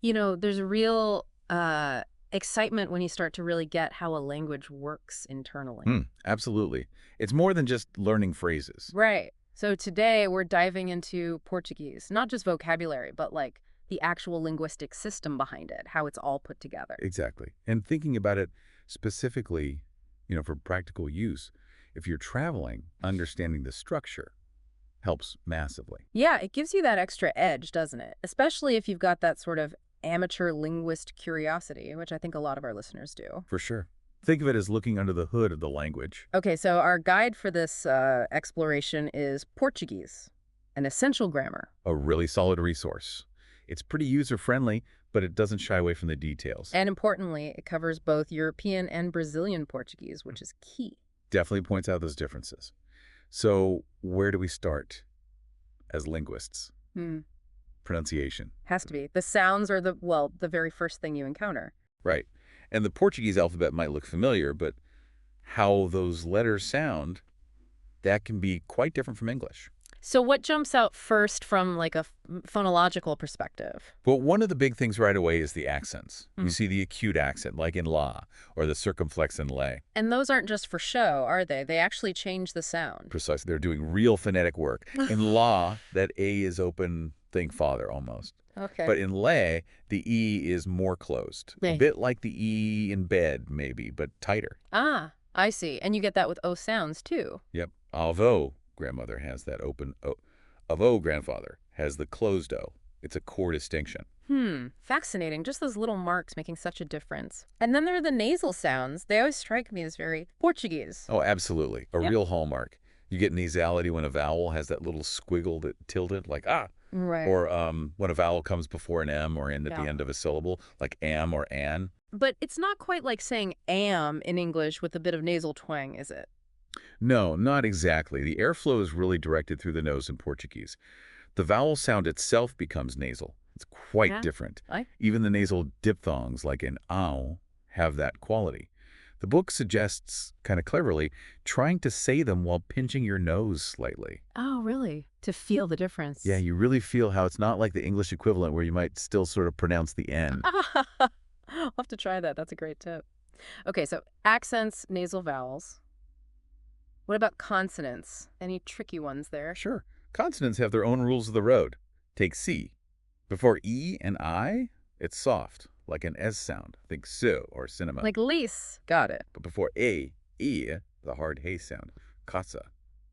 There's a real excitement when you start to really get how a language works internally. Absolutely. It's more than just learning phrases. Right. So today we're diving into Portuguese, not just vocabulary, but like the actual linguistic system behind it, how it's all put together. Exactly. And thinking about it specifically, for practical use, if you're traveling, understanding the structure helps massively. Yeah, it gives you that extra edge, doesn't it? Especially if you've got that sort of amateur linguist curiosity, which I think a lot of our listeners do. For sure. Think of it as looking under the hood of the language. Okay, so our guide for this exploration is Portuguese, an essential grammar. A really solid resource. It's pretty user-friendly, but it doesn't shy away from the details. And importantly, it covers both European and Brazilian Portuguese, which is key. Definitely points out those differences. So where do we start as linguists? Hmm. Pronunciation. Has to be. The sounds are the very first thing you encounter. Right. And the Portuguese alphabet might look familiar, but how those letters sound, that can be quite different from English. So what jumps out first from like a phonological perspective? But one of the big things right away is the accents. You Mm. see the acute accent, like in la, or the circumflex in lay. And those aren't just for show, are they? They actually change the sound. Precisely. They're doing real phonetic work. In la, that A is open, think father, almost. Okay. But in lay, the E is more closed. A Right. bit like the E in bed, maybe, but tighter. Ah, I see. And you get that with O sounds too. Yep. Although grandmother has that open O. Although grandfather has the closed O. It's a core distinction. Fascinating. Just those little marks making such a difference. And then there are the nasal sounds. They always strike me as very Portuguese. Oh, absolutely. A Yep. real hallmark. You get nasality when a vowel has that little squiggle that tilted, like ah. Right. Or when a vowel comes before an M or in at Yeah. the end of a syllable, like am or an. But it's not quite like saying am in English with a bit of nasal twang, is it? No, not exactly. The airflow is really directed through the nose in Portuguese. The vowel sound itself becomes nasal. It's quite Yeah. different. I Even the nasal diphthongs, like in ow, have that quality. The book suggests, kind of cleverly, trying to say them while pinching your nose slightly. Oh, really? To feel the difference. Yeah, you really feel how it's not like the English equivalent where you might still sort of pronounce the N. I'll have to try that. That's a great tip. Okay, so accents, nasal vowels. What about consonants? Any tricky ones there? Sure, consonants have their own rules of the road. Take C. Before E and I, it's soft, like an S sound. Think so or cinema. Like lease. Got it. But before A, E, the hard hey sound. Casa,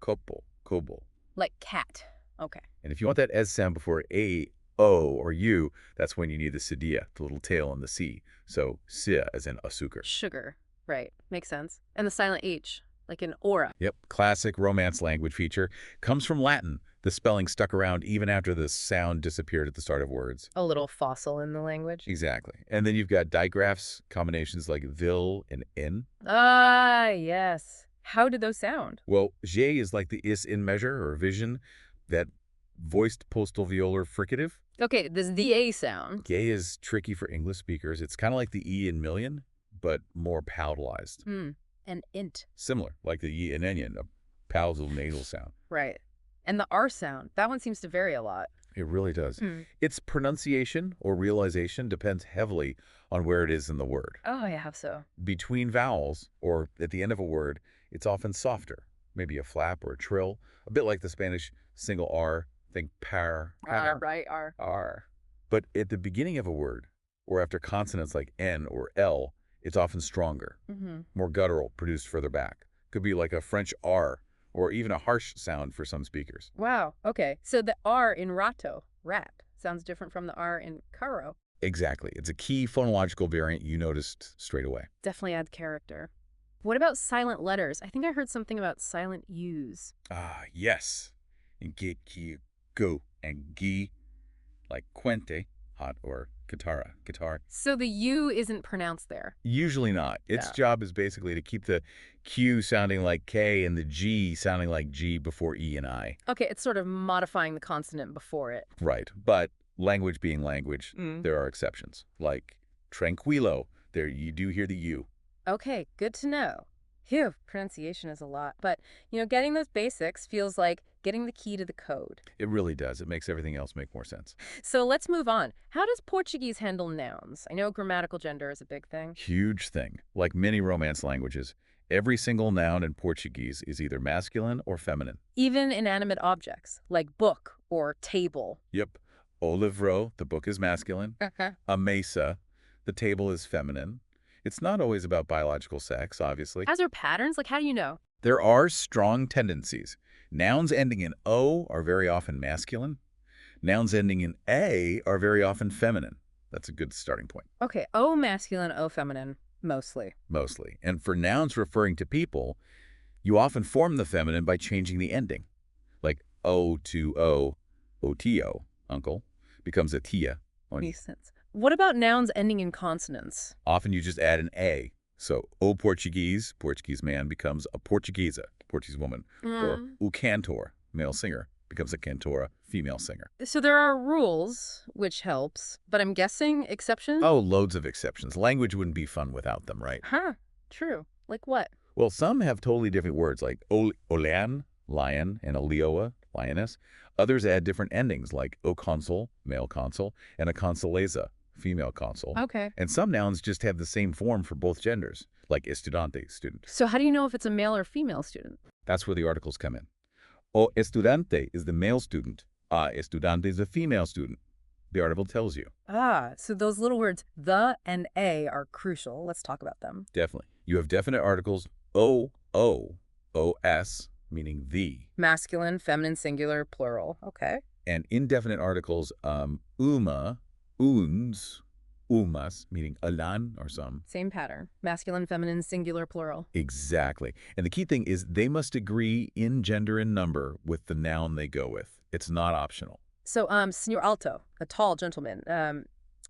copo, kobo. Like cat. Okay. And if you want that S sound before A, O, or U, that's when you need the cedilla, the little tail on the C. So, cia as in azúcar. Sugar. Right. Makes sense. And the silent H, like an aura. Yep, classic Romance language feature. Comes from Latin. The spelling stuck around even after the sound disappeared at the start of words. A little fossil in the language. Exactly. And then you've got digraphs, combinations like vil and in. Ah, yes. How did those sound? Well, J is like the is in measure or vision, that voiced postal veolar fricative. Okay, this the A sound. Gay is tricky for English speakers. It's kind of like the E in million, but more palatalized. And int. Similar, like the E in onion, a palatal nasal sound. Right. And the R sound. That one seems to vary a lot. It really does. Its pronunciation or realization depends heavily on where it is in the word. Oh, I have so. Between vowels, or at the end of a word, it's often softer, maybe a flap or a trill, a bit like the Spanish single R, think par, Right, R. R. But at the beginning of a word, or after consonants like N or L, it's often stronger, more guttural, produced further back. Could be like a French R, or even a harsh sound for some speakers. Wow. Okay. So the R in rato, rat, sounds different from the R in caro. Exactly. It's a key phonological variant you noticed straight away. Definitely add character. What about silent letters? I think I heard something about silent U's. Ah, yes. In ki, ki, go, and gi, like quente, hot, or guitarra, guitar. So the U isn't pronounced there. Usually not. Its Yeah. job is basically to keep the Q sounding like K and the G sounding like G before E and I. Okay, it's sort of modifying the consonant before it. Right. But language being language, there are exceptions. Like tranquilo, there you do hear the U. Okay, good to know. Phew, pronunciation is a lot. But, getting those basics feels like getting the key to the code. It really does. It makes everything else make more sense. So let's move on. How does Portuguese handle nouns? I know grammatical gender is a big thing. Huge thing. Like many Romance languages, every single noun in Portuguese is either masculine or feminine. Even inanimate objects, like book or table. Yep. O livro, the book is masculine. A mesa, the table is feminine. It's not always about biological sex, obviously. As are patterns? Like, how do you know? There are strong tendencies. Nouns ending in O are very often masculine. Nouns ending in A are very often feminine. That's a good starting point. Okay, O masculine, O feminine, mostly. Mostly. And for nouns referring to people, you often form the feminine by changing the ending. Like O to O, otio, uncle, becomes a tia. Makes sense. What about nouns ending in consonants? Often you just add an A. So, o Portuguese, Portuguese man, becomes a Portuguesa, Portuguese woman. Or o cantor, male singer, becomes a cantora, female singer. So there are rules, which helps, but I'm guessing exceptions? Oh, loads of exceptions. Language wouldn't be fun without them, right? Huh, true. Like what? Well, some have totally different words, like olean, lion, and oleoa, lioness. Others add different endings, like o consul, male consul, and a consuleza, female consul. Okay. And some nouns just have the same form for both genders, like estudante, student. So how do you know if it's a male or female student? That's where the articles come in. O estudiante is the male student. A estudiante is the female student. The article tells you. Ah, so those little words, the and a, are crucial. Let's talk about them. Definitely. You have definite articles o, os, meaning the. Masculine, feminine, singular, plural. Okay. And indefinite articles uma, uns, umas, meaning alan or some. Same pattern. Masculine, feminine, singular, plural. Exactly. And the key thing is they must agree in gender and number with the noun they go with. It's not optional. So, señor alto, a tall gentleman,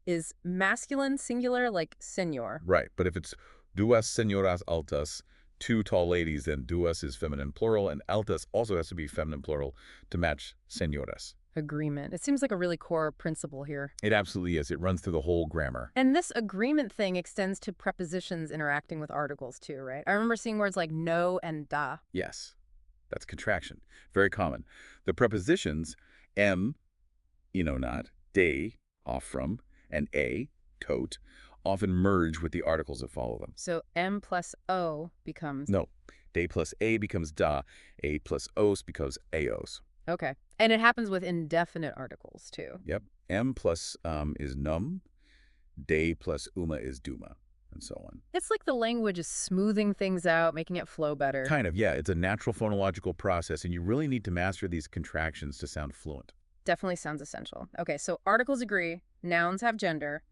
is masculine, singular, like señor. Right. But if it's duas señoras altas, two tall ladies, then duas is feminine plural, and altas also has to be feminine plural to match señoras. Agreement. It seems like a really core principle here. It absolutely is. It runs through the whole grammar. And this agreement thing extends to prepositions interacting with articles too, right? I remember seeing words like no and da. Yes. That's contraction. Very common. The prepositions em, not, de, off from, and a, coat, often merge with the articles that follow them. So M plus O becomes... No. De plus a becomes da. A plus os becomes aos. Okay. And it happens with indefinite articles, too. Yep. M plus is num. De plus uma is duma, and so on. It's like the language is smoothing things out, making it flow better. Kind of, yeah. It's a natural phonological process, and you really need to master these contractions to sound fluent. Definitely sounds essential. Okay, so articles agree, nouns have gender.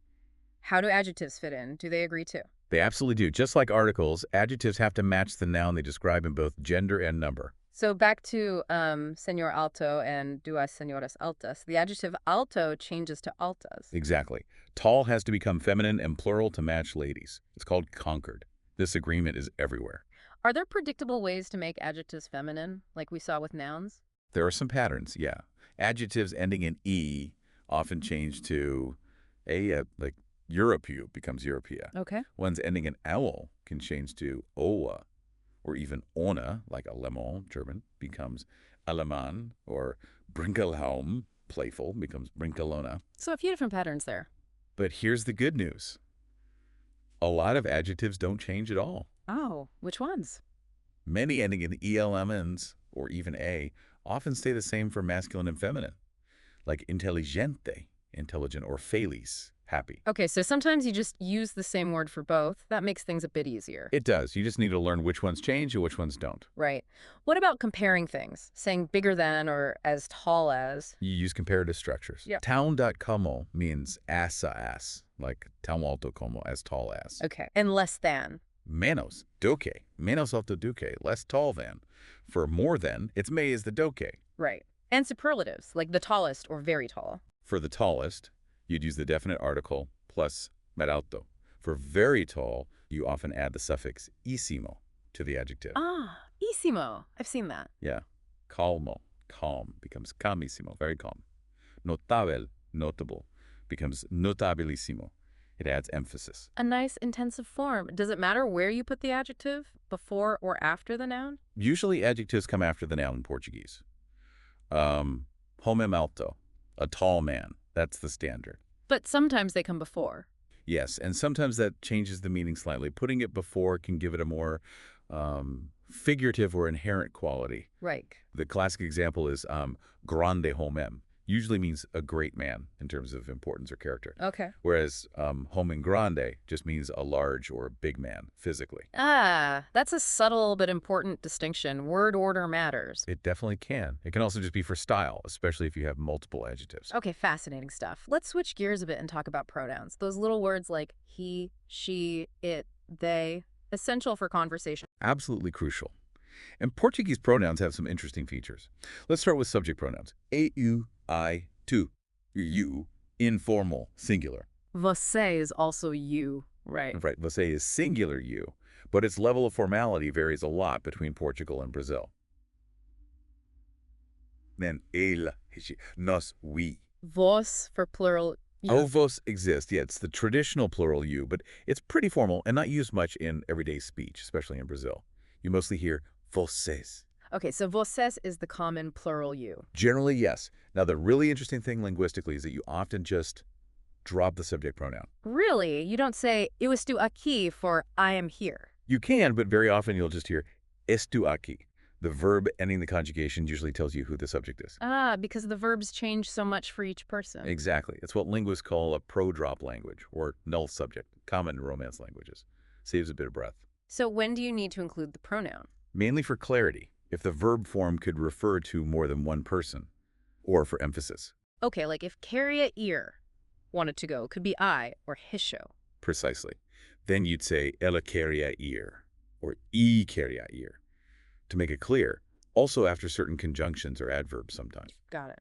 How do adjectives fit in? Do they agree too? They absolutely do. Just like articles, adjectives have to match the noun they describe in both gender and number. So back to señor alto and duas señoras altas. The adjective alto changes to altas. Exactly. Tall has to become feminine and plural to match ladies. It's called concord. This agreement is everywhere. Are there predictable ways to make adjectives feminine, like we saw with nouns? There are some patterns, yeah. Adjectives ending in E often change to like Europeu becomes Europea. Okay. Ones ending in owl can change to oa, or even ona, like allemand, German, becomes Alemann, or Brinkelhaum, playful, becomes Brinkelona. So a few different patterns there. But here's the good news. A lot of adjectives don't change at all. Oh, which ones? Many ending in elmns, or even a, often stay the same for masculine and feminine, like intelligente, intelligent, or feliz, happy. Okay, so sometimes you just use the same word for both. That makes things a bit easier. It does. You just need to learn which ones change and which ones don't. Right. What about comparing things? Saying bigger than or as tall as? You use comparative structures. Yep. Town como means as, like tão alto como, as tall as. Okay. And less than? Menos, doke, menos alto duque, less tall than. For more than, it's me is the doke. Right. And superlatives, like the tallest or very tall. For the tallest, you'd use the definite article plus mer alto. For very tall, you often add the suffix isimo to the adjective. Ah, isimo. I've seen that. Yeah. Calmo, calm, becomes calmissimo, very calm. Notabel, notable, becomes notabilissimo. It adds emphasis. A nice intensive form. Does it matter where you put the adjective, before or after the noun? Usually adjectives come after the noun in Portuguese. Homem alto, a tall man. That's the standard. But sometimes they come before. Yes, and sometimes that changes the meaning slightly. Putting it before can give it a more figurative or inherent quality. Right. The classic example is grande homem. Usually means a great man in terms of importance or character. Okay. Whereas homem grande just means a large or a big man physically. Ah, that's a subtle but important distinction. Word order matters. It definitely can. It can also just be for style, especially if you have multiple adjectives. Okay, fascinating stuff. Let's switch gears a bit and talk about pronouns. Those little words like he, she, it, they, essential for conversation. Absolutely crucial. And Portuguese pronouns have some interesting features. Let's start with subject pronouns. Eu, I, tu. You, informal, singular. Você is also you, right? Right, você is singular you, but its level of formality varies a lot between Portugal and Brazil. Then ele, nós, we. Vós for plural. You. Oh, vos exists. Yeah, it's the traditional plural you, but it's pretty formal and not used much in everyday speech, especially in Brazil. You mostly hear vocês. Okay, so vocês is the common plural you. Generally, yes. Now, the really interesting thing linguistically is that you often just drop the subject pronoun. Really? You don't say eu estou aqui for I am here. You can, but very often you'll just hear estou aqui. The verb ending the conjugation usually tells you who the subject is. Ah, because the verbs change so much for each person. Exactly. It's what linguists call a pro-drop language, or null subject, common in Romance languages. Saves a bit of breath. So when do you need to include the pronoun? Mainly for clarity, if the verb form could refer to more than one person, or for emphasis. Okay, like if queria ir wanted to go, could be I or hisho. Precisely. Then you'd say ela queria ir, or I queria ir. To make it clear, also after certain conjunctions or adverbs sometimes. Got it.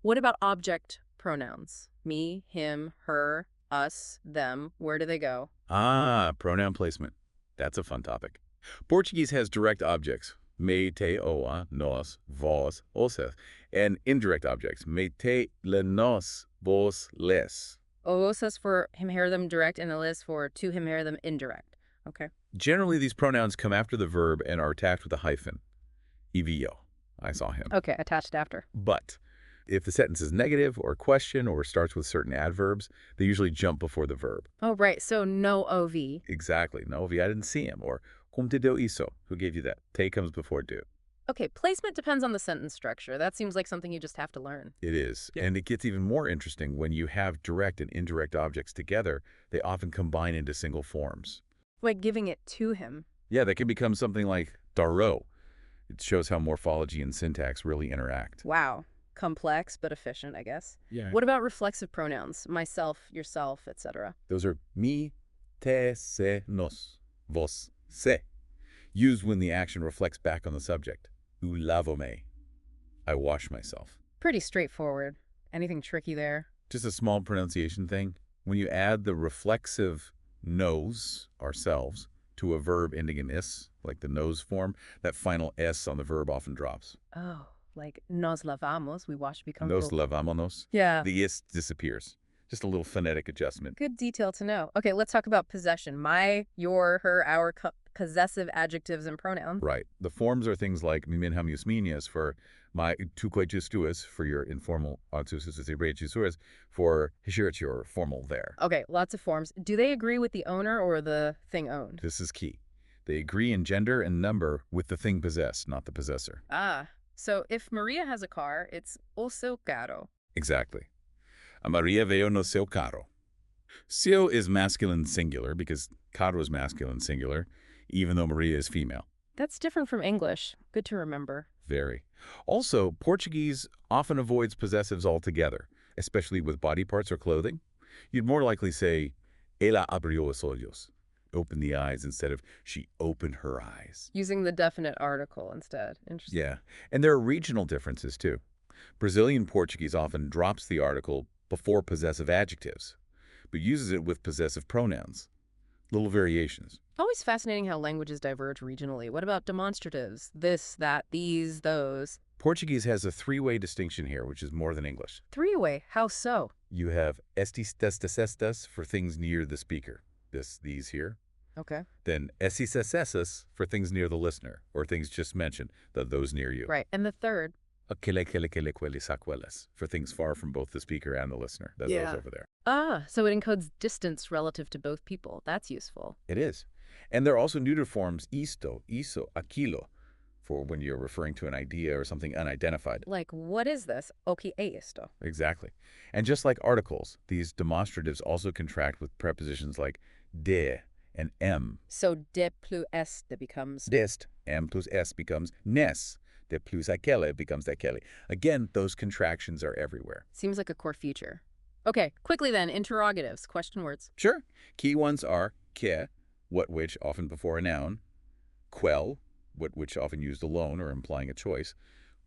What about object pronouns? Me, him, her, us, them. Where do they go? Ah, pronoun placement. That's a fun topic. Portuguese has direct objects, me, te, oa, nós, vós, vocês, and indirect objects, me, te, le, nós, vós, les. Os for him, her, them direct, and the les for to him, her, them indirect. Okay. Generally, these pronouns come after the verb and are attached with a hyphen. Evio. I saw him. Okay, attached after. But if the sentence is negative or question or starts with certain adverbs, they usually jump before the verb. Oh, right. So no OV. Exactly. No, I didn't see him. Or como te deu isso? Who gave you that? Te comes before do. Okay, placement depends on the sentence structure. That seems like something you just have to learn. It is. Yeah. And it gets even more interesting when you have direct and indirect objects together. They often combine into single forms. Like giving it to him. Yeah, that can become something like daro. It shows how morphology and syntax really interact. Wow. Complex, but efficient, I guess. Yeah. What about reflexive pronouns? Myself, yourself, etc. Those are mi, te, se, nos, vos, se. Used when the action reflects back on the subject. Eu lavo-me. I wash myself. Pretty straightforward. Anything tricky there? Just a small pronunciation thing. When you add the reflexive nos, ourselves, to a verb ending in is, like the nos form, that final s on the verb often drops. Oh, like nos lavamos, we wash becomes Nos lavámonos. Yeah. The is disappears. Just a little phonetic adjustment. Good detail to know. Okay, let's talk about possession. My, your, her, our, possessive adjectives and pronouns. Right. The forms are things like mi minham ius minias for my tu coitus tuus for your informal for hishirich your formal there. Okay, lots of forms. Do they agree with the owner or the thing owned? This is key. They agree in gender and number with the thing possessed, not the possessor. Ah, so if Maria has a car, it's o seu carro. Exactly. A Maria veio no seu carro. Seu is masculine singular because carro is masculine singular, even though Maria is female. That's different from English. Good to remember. Very. Also, Portuguese often avoids possessives altogether, especially with body parts or clothing. You'd more likely say, ela abrió os olhos. Open the eyes instead of she opened her eyes. Using the definite article instead. Interesting. Yeah. And there are regional differences, too. Brazilian Portuguese often drops the article before possessive adjectives, but uses it with possessive pronouns. Little variations. Always fascinating how languages diverge regionally. What about demonstratives? This, that, these, those. Portuguese has a three-way distinction here, which is more than English. Three-way? How so? You have estis, destas, estas for things near the speaker. These here. Okay. Then essis, esses for things near the listener, or things just mentioned, those near you. Right. And the third? aquele, for things far from both the speaker and the listener. That's those Yeah. over there. Ah, so it encodes distance relative to both people. That's useful. It is. And there are also neuter forms isto, iso, aquilo, for when you're referring to an idea or something unidentified. Like, what is this? Okay, esto. Exactly. And just like articles, these demonstratives also contract with prepositions like de and em. So de plus este becomes... Dest, em plus s becomes nes. De plus aquele becomes aquele. Again, those contractions are everywhere. Seems like a core feature. Okay, quickly then, interrogatives, question words. Sure. Key ones are que, what which, often before a noun, quel, what which often used alone or implying a choice,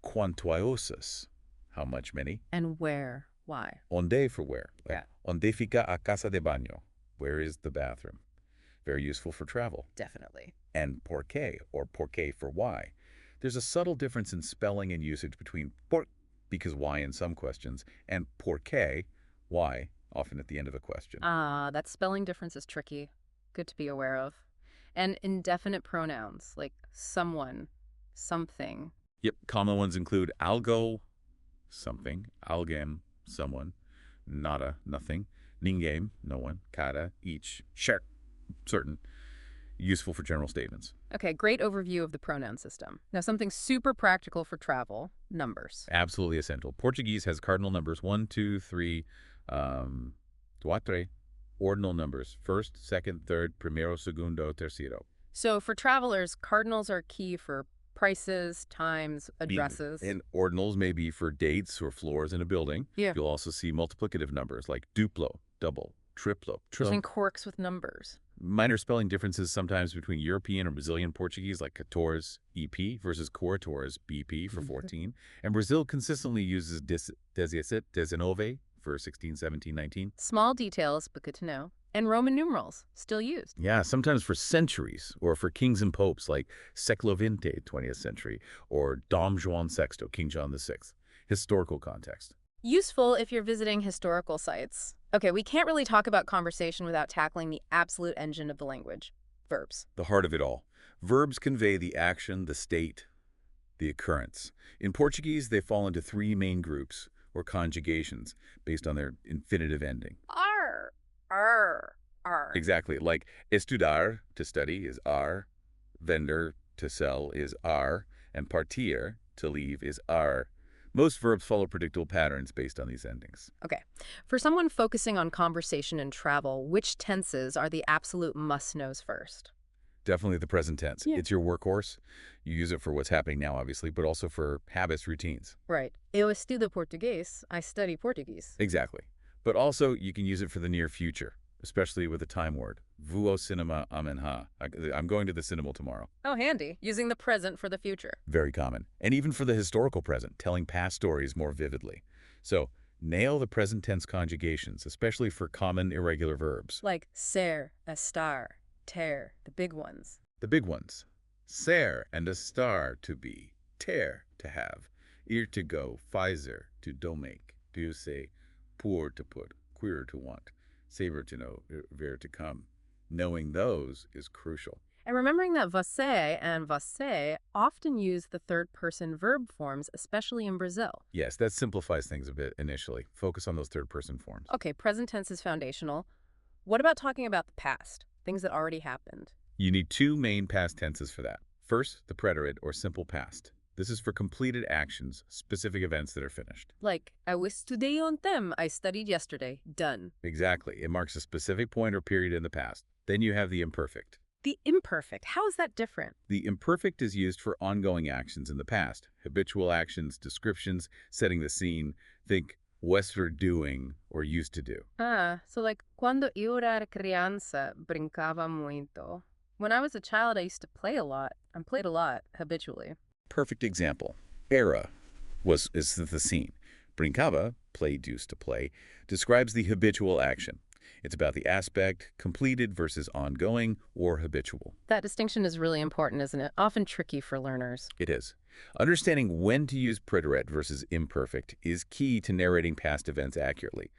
quantuiosus, how much many, And where? Why? onde for where, like Yeah. onde fica a casa de baño, where is the bathroom, very useful for travel, Definitely. and por qué, or por qué for why. There's a subtle difference in spelling and usage between por, because why in some questions, and por qué, why, often at the end of a question. Ah, that spelling difference is tricky. Good to be aware of. And indefinite pronouns, like someone, something. Yep, common ones include algo, something, alguém, someone, nada, nothing, ninguém, no one, cada, each, cher, certain, useful for general statements. Okay, great overview of the pronoun system. Now, something super practical for travel, numbers. Absolutely essential. Portuguese has cardinal numbers 1, 2, 3, cuatro, ordinal numbers, first, second, third, primero, segundo, tercero. So for travelers, cardinals are key for prices, times, addresses. And ordinals may be for dates or floors in a building. Yeah. You'll also see multiplicative numbers like duplo, double, triplo. And quirks with numbers. Minor spelling differences sometimes between European or Brazilian Portuguese, like 14, EP, versus Corator's, BP, for 14. And Brazil consistently uses 17, 19 for 16, 17, 19. Small details, but good to know. And Roman numerals, still used. Yeah, sometimes for centuries, or for kings and popes, like Século XX, 20th century, or Dom João VI, King John VI. Historical context. Useful if you're visiting historical sites. Okay, we can't really talk about conversation without tackling the absolute engine of the language, verbs. The heart of it all. Verbs convey the action, the state, the occurrence. In Portuguese, they fall into three main groups, or conjugations, based on their infinitive ending. Ar. Exactly, like estudar, to study, is ar, vender, to sell, is ar, and partir, to leave, is ar. Most verbs follow predictable patterns based on these endings. Okay. For someone focusing on conversation and travel, which tenses are the absolute must-knows first? Definitely the present tense. Yeah. It's your workhorse. You use it for what's happening now, obviously, but also for habits, routines. Right. Eu estudo português. I study Portuguese. Exactly. But also, you can use it for the near future, especially with a time word. Vou ao cinema amanhã. I'm going to the cinema tomorrow. Oh, handy. Using the present for the future. Very common. And even for the historical present, telling past stories more vividly. So, nail the present tense conjugations, especially for common irregular verbs. Like ser, estar, ter, the big ones. The big ones. Ser and estar, to be. Ter, to have. Ir, to go. Fazer, to do make. Do say. Pour, to put. Queer, to want. Saber, to know. Ver, to come. Knowing those is crucial. And remembering that você and você often use the third-person verb forms, especially in Brazil. Yes, that simplifies things a bit initially. Focus on those third-person forms. Okay, present tense is foundational. What about talking about the past? Things that already happened. You need two main past tenses for that. First, the preterite, or simple past. This is for completed actions, specific events that are finished. Like, eu estudei ontem, I studied yesterday, done. Exactly. It marks a specific point or period in the past. Then you have the imperfect. The imperfect, how is that different? The imperfect is used for ongoing actions in the past. Habitual actions, descriptions, setting the scene. Think was for doing or used to do. So like, quando eu era criança, brincava muito. When I was a child, I used to play a lot. I played a lot, habitually. Perfect example. Era is the scene. Brincava, played, used to play, describes the habitual action. It's about the aspect, completed versus ongoing or habitual. That distinction is really important, isn't it? Often tricky for learners. It is. Understanding when to use preterite versus imperfect is key to narrating past events accurately.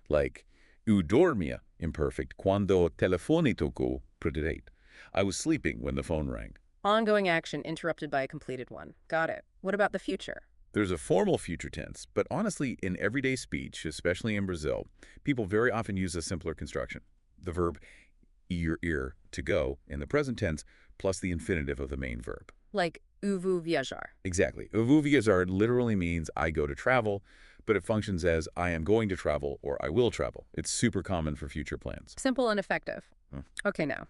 Like, eu dormia, imperfect, quando o telefone tocou, preterite. I was sleeping when the phone rang. Ongoing action interrupted by a completed one. Got it. What about the future? There's a formal future tense, but honestly, in everyday speech, especially in Brazil, people very often use a simpler construction. The verb ir, to go, in the present tense, plus the infinitive of the main verb. Like uvu viajar. Exactly. Viajar literally means I go to travel, but it functions as I am going to travel or I will travel. It's super common for future plans. Simple and effective. Hmm. Okay, now,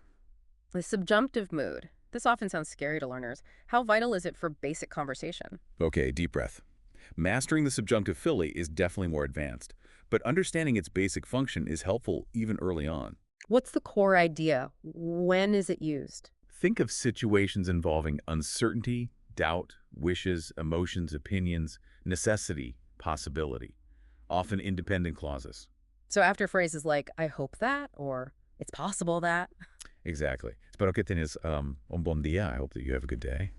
the subjunctive mood. This often sounds scary to learners. How vital is it for basic conversation? Okay, deep breath. Mastering the subjunctive Philly is definitely more advanced, but understanding its basic function is helpful even early on. What's the core idea? When is it used? Think of situations involving uncertainty, doubt, wishes, emotions, opinions, necessity, possibility, often independent clauses. So after phrases like, I hope that, or it's possible that. Exactly. Espero que tengas un buen día. I hope that you have a good day.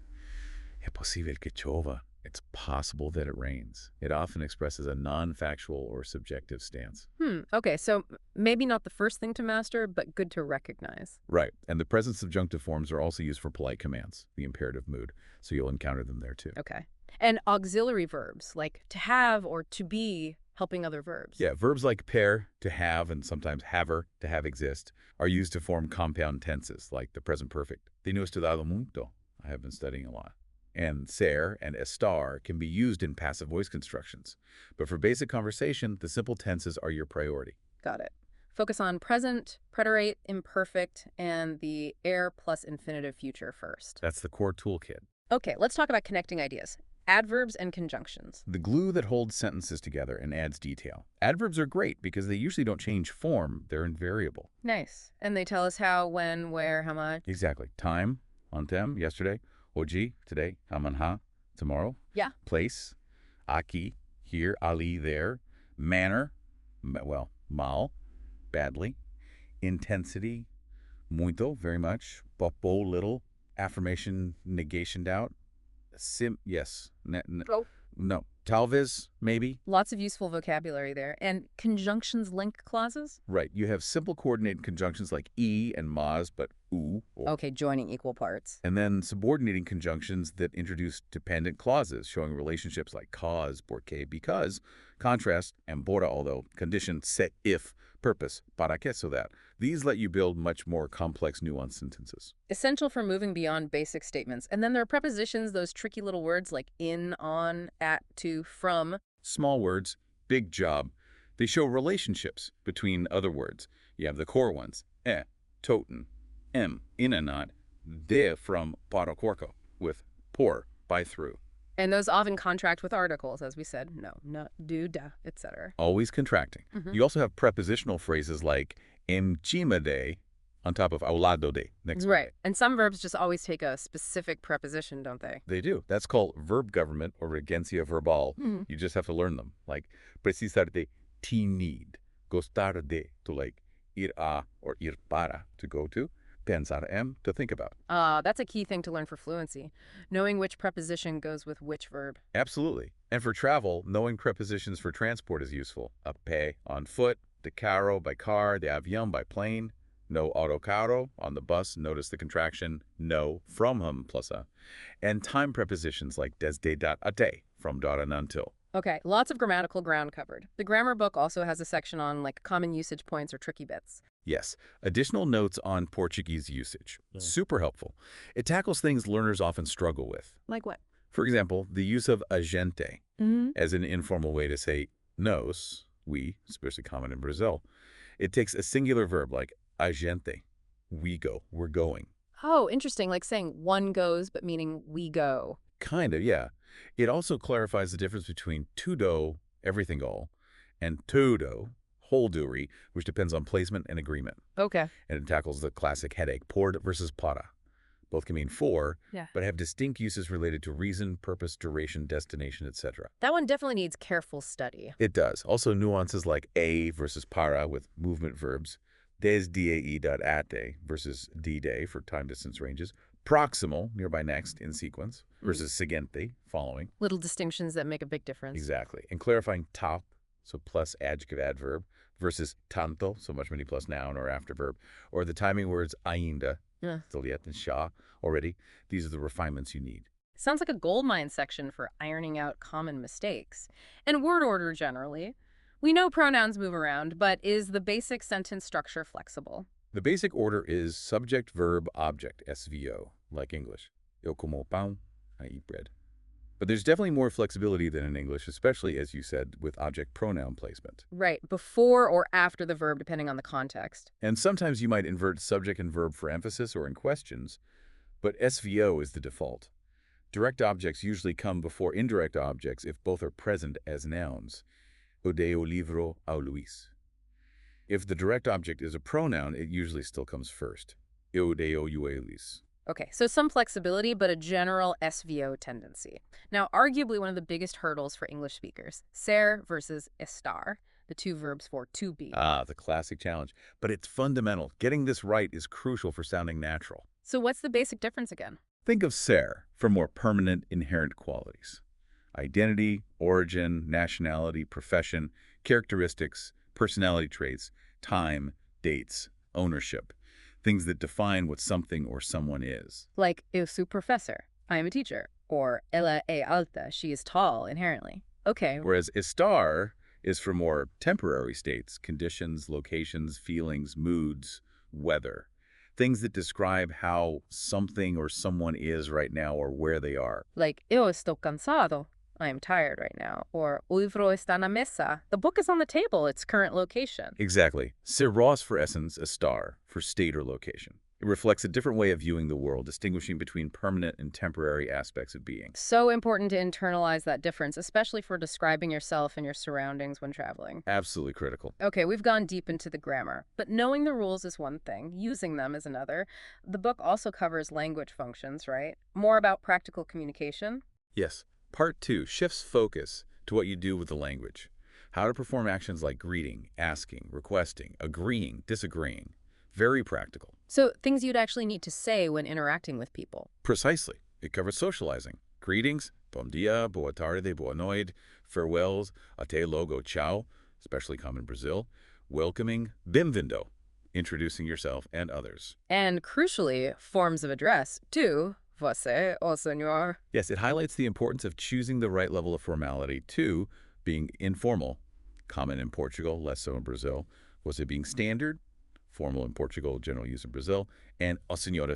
Es posible que chova. It's possible that it rains. It often expresses a non-factual or subjective stance. Okay, so maybe not the first thing to master, but good to recognize. Right. And the present subjunctive forms are also used for polite commands, the imperative mood, so you'll encounter them there too. Okay. And auxiliary verbs, like to have or to be, helping other verbs. Yeah, verbs like per, to have, and sometimes haver, to have exist, are used to form compound tenses, like the present perfect. Tenho estudado muito. I have been studying a lot. And ser and estar can be used in passive voice constructions. But for basic conversation, the simple tenses are your priority. Got it. Focus on present, preterite, imperfect, and the air plus infinitive future first. That's the core toolkit. Okay, let's talk about connecting ideas. Adverbs and conjunctions. The glue that holds sentences together and adds detail. Adverbs are great because they usually don't change form. They're invariable. Nice. And they tell us how, when, where, how much. Exactly. Time, ontem, yesterday. Hoje, today. Amanhã, tomorrow. Yeah. Place, aqui, here, ali, there. Manner, well, mal, badly. Intensity, muito, very much. Popo, little. Affirmation, negation, doubt. Yes. Oh. No. Talvez, maybe. Lots of useful vocabulary there. And conjunctions link clauses? Right. You have simple coordinated conjunctions like e and mas, but u. Okay, joining equal parts. And then subordinating conjunctions that introduce dependent clauses, showing relationships like cause, porque, because, contrast, embora, although, condition, se, if, purpose, para que, so that. These let you build much more complex, nuanced sentences. Essential for moving beyond basic statements. And then there are prepositions, those tricky little words like in, on, at, to, from. Small words, big job. They show relationships between other words. You have the core ones, toten, in and not, de from para corco, with por, by through. And those often contract with articles, as we said, no, not, do, da, etc. Always contracting. You also have prepositional phrases like em cima de on top of ao lado de. Next. Right. And some verbs just always take a specific preposition, don't they? They do. That's called verb government or regencia verbal. You just have to learn them. Like precisar de, to need. Gostar de, to like ir a or ir para, to go to. Pensar em, to think about. That's a key thing to learn for fluency, knowing which preposition goes with which verb. Absolutely. And for travel, knowing prepositions for transport is useful. A pé, on foot, de carro, by car, de avión, by plane. No autocarro, on the bus, notice the contraction, no, from him, plus a. And time prepositions like desde dat ate, from dot and until. Okay, lots of grammatical ground covered. The grammar book also has a section on like common usage points or tricky bits. Yes, additional notes on Portuguese usage. Super helpful. It tackles things learners often struggle with. Like what? For example, the use of a gente as an informal way to say nós, we, especially common in Brazil. It takes a singular verb like a gente, we go, we're going. Oh, interesting, like saying one goes, but meaning we go. Kind of, yeah. It also clarifies the difference between tudo, everything all, and todo, whole doery, which depends on placement and agreement. Okay. And it tackles the classic headache, por versus para. Both can mean for, but have distinct uses related to reason, purpose, duration, destination, etc. That one definitely needs careful study. It does. Also nuances like a versus para with movement verbs, desde.ate versus d-day for time-distance ranges, proximal, nearby next, in sequence, versus seguinte, following. Little distinctions that make a big difference. Exactly. And clarifying top, so plus adjective adverb, versus tanto, so much many plus noun or afterverb, or the timing words ainda, still yet, and sha, already. These are the refinements you need. Sounds like a goldmine section for ironing out common mistakes. And word order generally. We know pronouns move around, but is the basic sentence structure flexible? The basic order is subject, verb, object, SVO, like English. Eu como pão, I eat bread. But there's definitely more flexibility than in English, especially, as you said, with object pronoun placement. Right, before or after the verb, depending on the context. And sometimes you might invert subject and verb for emphasis or in questions, but SVO is the default. Direct objects usually come before indirect objects if both are present as nouns. Eu dei o livro ao Luís. If the direct object is a pronoun, it usually still comes first. Eu dei o Luís. Okay, so some flexibility, but a general SVO tendency. Now, arguably one of the biggest hurdles for English speakers, ser versus estar, the two verbs for to be. Ah, the classic challenge. But it's fundamental. Getting this right is crucial for sounding natural. So what's the basic difference again? Think of ser for more permanent, inherent qualities. Identity, origin, nationality, profession, characteristics, personality traits, time, dates, ownership. Things that define what something or someone is. Like, eu sou professor, I am a teacher. Or, ela é alta, she is tall inherently. Okay. Whereas estar is for more temporary states, conditions, locations, feelings, moods, weather. Things that describe how something or someone is right now or where they are. Like, eu estou cansado, I am tired right now. Or, o livro está na mesa, the book is on the table, its current location. Exactly. Seros for essence, estar for state or location. It reflects a different way of viewing the world, distinguishing between permanent and temporary aspects of being. So important to internalize that difference, especially for describing yourself and your surroundings when traveling. Absolutely critical. Okay, we've gone deep into the grammar, but knowing the rules is one thing, using them is another. The book also covers language functions, right? More about practical communication. Yes. Part 2 shifts focus to what you do with the language. How to perform actions like greeting, asking, requesting, agreeing, disagreeing. Very practical. So, things you'd actually need to say when interacting with people. Precisely. It covers socializing. Greetings, bom dia, boa tarde, boa noite, farewells, até logo, ciao, especially common in Brazil, welcoming, bem-vindo, introducing yourself and others. And crucially, forms of address, too. Você, o senhor. Yes, it highlights the importance of choosing the right level of formality. 2, being informal, common in Portugal, less so in Brazil. Você being standard, formal in Portugal, general use in Brazil, and o senhor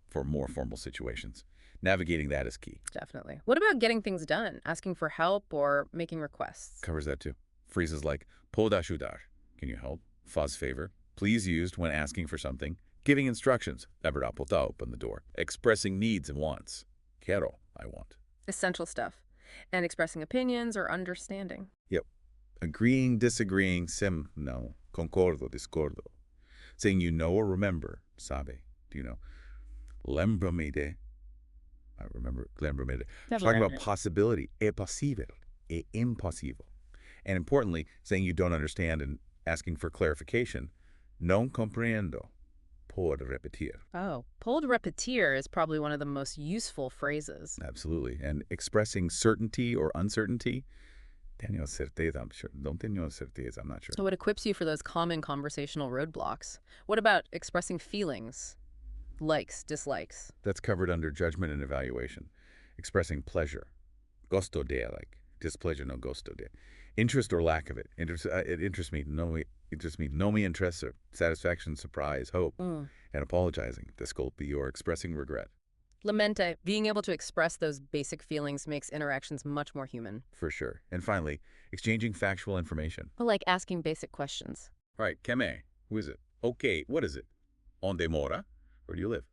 for more formal situations. Navigating that is key. Definitely. What about getting things done, asking for help or making requests? Covers that too. Phrases like pode ajudar, can you help? Faz favor. Please used when asking for something. Giving instructions, haverá porta, open the door. Expressing needs and wants. Quero, I want. Essential stuff. And expressing opinions or understanding. Yep. Agreeing, disagreeing, sim, no. Concordo, discordo. Saying you know or remember, sabe, do you know? Lembra-me de, I remember, lembra-me de. Talking about possibility, é possível, é impossível. And importantly, saying you don't understand and asking for clarification, não compreendo, pode repetir. Oh, pode repetir is probably one of the most useful phrases. Absolutely. And expressing certainty or uncertainty, tenho certeza, I'm sure. Don't tenho certeza, I'm not sure. So it equips you for those common conversational roadblocks. What about expressing feelings? Likes, dislikes. That's covered under judgment and evaluation. Expressing pleasure, gosto de, like displeasure, no gosto de. Interest or lack of it. It interests me, no me interest, or satisfaction, surprise, hope. And apologizing, disculpe, or expressing regret. Lamente, being able to express those basic feelings makes interactions much more human. For sure. And finally, exchanging factual information. But like asking basic questions. All right, que me? Who is it? Okay, what is it? Onde mora? Where do you live?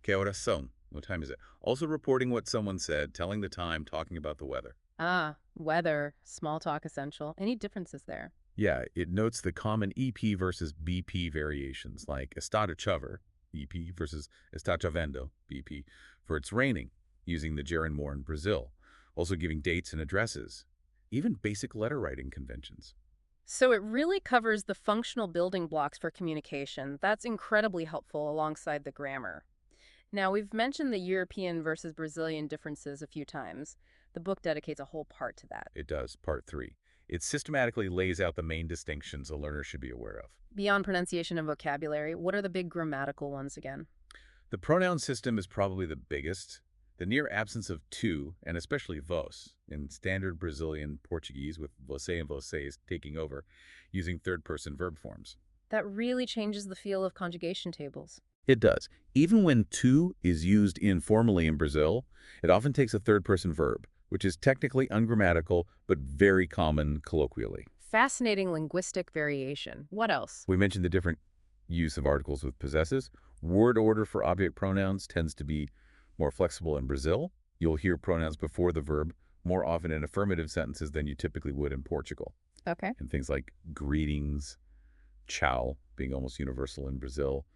Que horas são? What time is it? Also reporting what someone said, telling the time, talking about the weather. Ah, weather, small talk essential. Any differences there? Yeah, it notes the common EP versus BP variations, like está chover, EP, versus está chovendo, BP, for it's raining, using the gerund more in Brazil, also giving dates and addresses, even basic letter writing conventions. So it really covers the functional building blocks for communication. That's incredibly helpful alongside the grammar. Now, we've mentioned the European versus Brazilian differences a few times. The book dedicates a whole part to that. It does, part 3. It systematically lays out the main distinctions a learner should be aware of. Beyond pronunciation and vocabulary, what are the big grammatical ones again? The pronoun system is probably the biggest. The near absence of tu, and especially vos, in standard Brazilian Portuguese with você and vocês taking over, using third-person verb forms. That really changes the feel of conjugation tables. It does. Even when tu is used informally in Brazil, it often takes a third-person verb, which is technically ungrammatical but very common colloquially. Fascinating linguistic variation. What else? We mentioned the different use of articles with possessives. Word order for object pronouns tends to be more flexible in Brazil. You'll hear pronouns before the verb more often in affirmative sentences than you typically would in Portugal. Okay. And things like greetings, tchau, being almost universal in Brazil.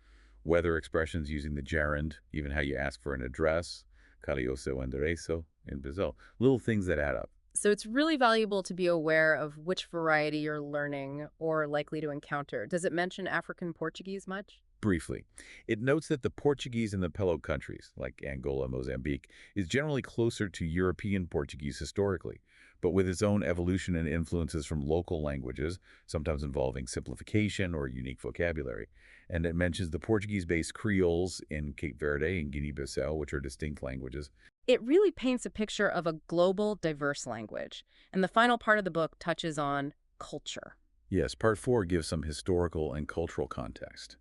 Weather expressions using the gerund, even how you ask for an address, carioso endereço in Brazil. Little things that add up. So it's really valuable to be aware of which variety you're learning or likely to encounter. Does it mention African Portuguese much? Briefly, it notes that the Portuguese in the Pello countries, like Angola, Mozambique, is generally closer to European Portuguese historically, but with its own evolution and influences from local languages, sometimes involving simplification or unique vocabulary. And it mentions the Portuguese-based Creoles in Cape Verde and Guinea-Bissau, which are distinct languages. It really paints a picture of a global, diverse language. And the final part of the book touches on culture. Yes, part 4 gives some historical and cultural context.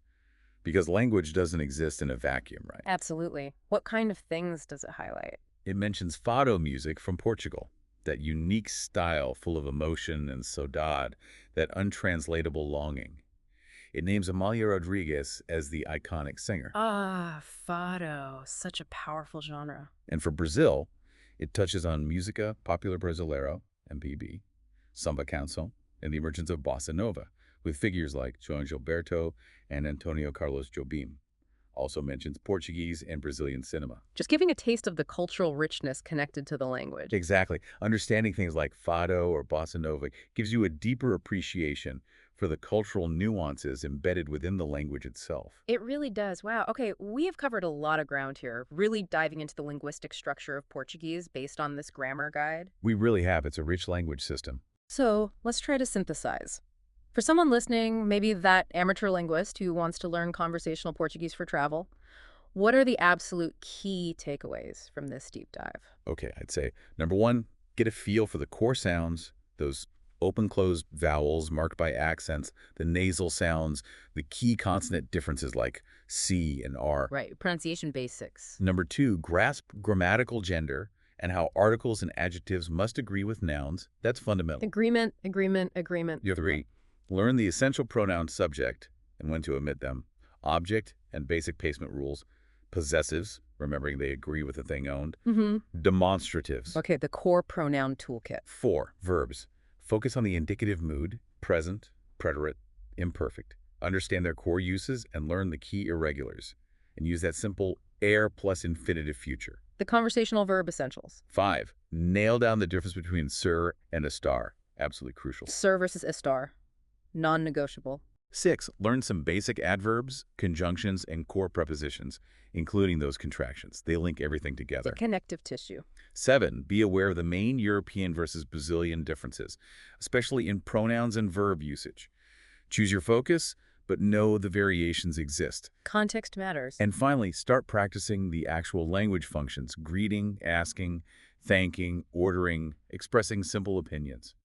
Because language doesn't exist in a vacuum, right? Absolutely. What kind of things does it highlight? It mentions fado music from Portugal, that unique style full of emotion and saudade, that untranslatable longing. It names Amalia Rodriguez as the iconic singer. Ah, fado. Such a powerful genre. And for Brazil, it touches on música popular brasileiro, MPB, samba canção, and the emergence of bossa nova, with figures like João Gilberto and Antonio Carlos Jobim. Also mentions Portuguese and Brazilian cinema. Just giving a taste of the cultural richness connected to the language. Exactly. Understanding things like fado or bossa nova gives you a deeper appreciation for the cultural nuances embedded within the language itself. It really does. Wow. Okay, we have covered a lot of ground here, really diving into the linguistic structure of Portuguese based on this grammar guide. We really have. It's a rich language system. So let's try to synthesize. For someone listening, maybe that amateur linguist who wants to learn conversational Portuguese for travel, what are the absolute key takeaways from this deep dive? Okay, I'd say, number 1, get a feel for the core sounds, those open-closed vowels marked by accents, the nasal sounds, the key consonant differences like C and R. Right, pronunciation basics. Number 2, grasp grammatical gender and how articles and adjectives must agree with nouns. That's fundamental. Agreement, agreement, agreement. 3, learn the essential pronoun subject and when to omit them, object and basic placement rules, possessives, remembering they agree with the thing owned, demonstratives. Okay, the core pronoun toolkit. 4, verbs. Focus on the indicative mood, present, preterite, imperfect. Understand their core uses and learn the key irregulars. And use that simple air plus infinitive future. The conversational verb essentials. 5, nail down the difference between sir and estar. Absolutely crucial. Sir versus estar. Non-negotiable. 6, learn some basic adverbs, conjunctions, and core prepositions, including those contractions. They link everything together. The connective tissue. 7, be aware of the main European versus Brazilian differences, especially in pronouns and verb usage. Choose your focus, but know the variations exist. Context matters. And finally, start practicing the actual language functions, greeting, asking, thanking, ordering, expressing simple opinions.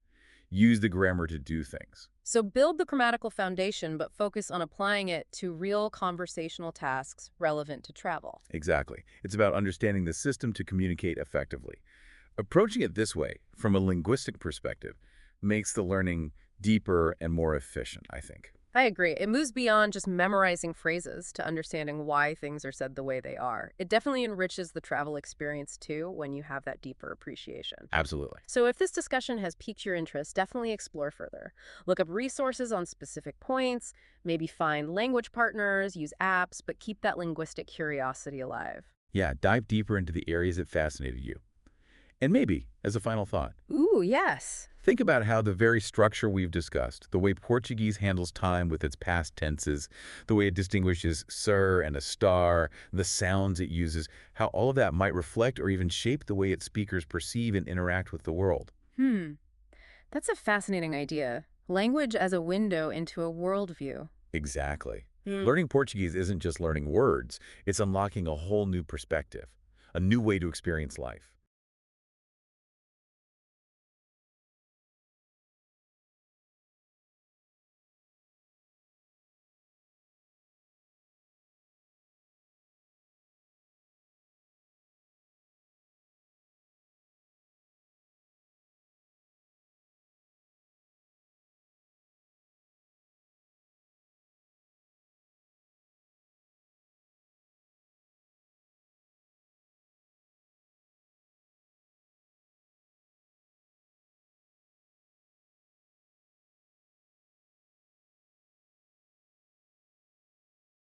Use the grammar to do things. So build the grammatical foundation, but focus on applying it to real conversational tasks relevant to travel. Exactly. It's about understanding the system to communicate effectively. Approaching it this way, from a linguistic perspective, makes the learning deeper and more efficient, I think. I agree. It moves beyond just memorizing phrases to understanding why things are said the way they are. It definitely enriches the travel experience, too, when you have that deeper appreciation. Absolutely. So if this discussion has piqued your interest, definitely explore further. Look up resources on specific points, maybe find language partners, use apps, but keep that linguistic curiosity alive. Yeah, dive deeper into the areas that fascinated you. And maybe, as a final thought, Ooh, yes. think about how the very structure we've discussed, the way Portuguese handles time with its past tenses, the way it distinguishes sir and a star, the sounds it uses, how all of that might reflect or even shape the way its speakers perceive and interact with the world. That's a fascinating idea. Language as a window into a worldview. Exactly. Learning Portuguese isn't just learning words, it's unlocking a whole new perspective. a new way to experience life.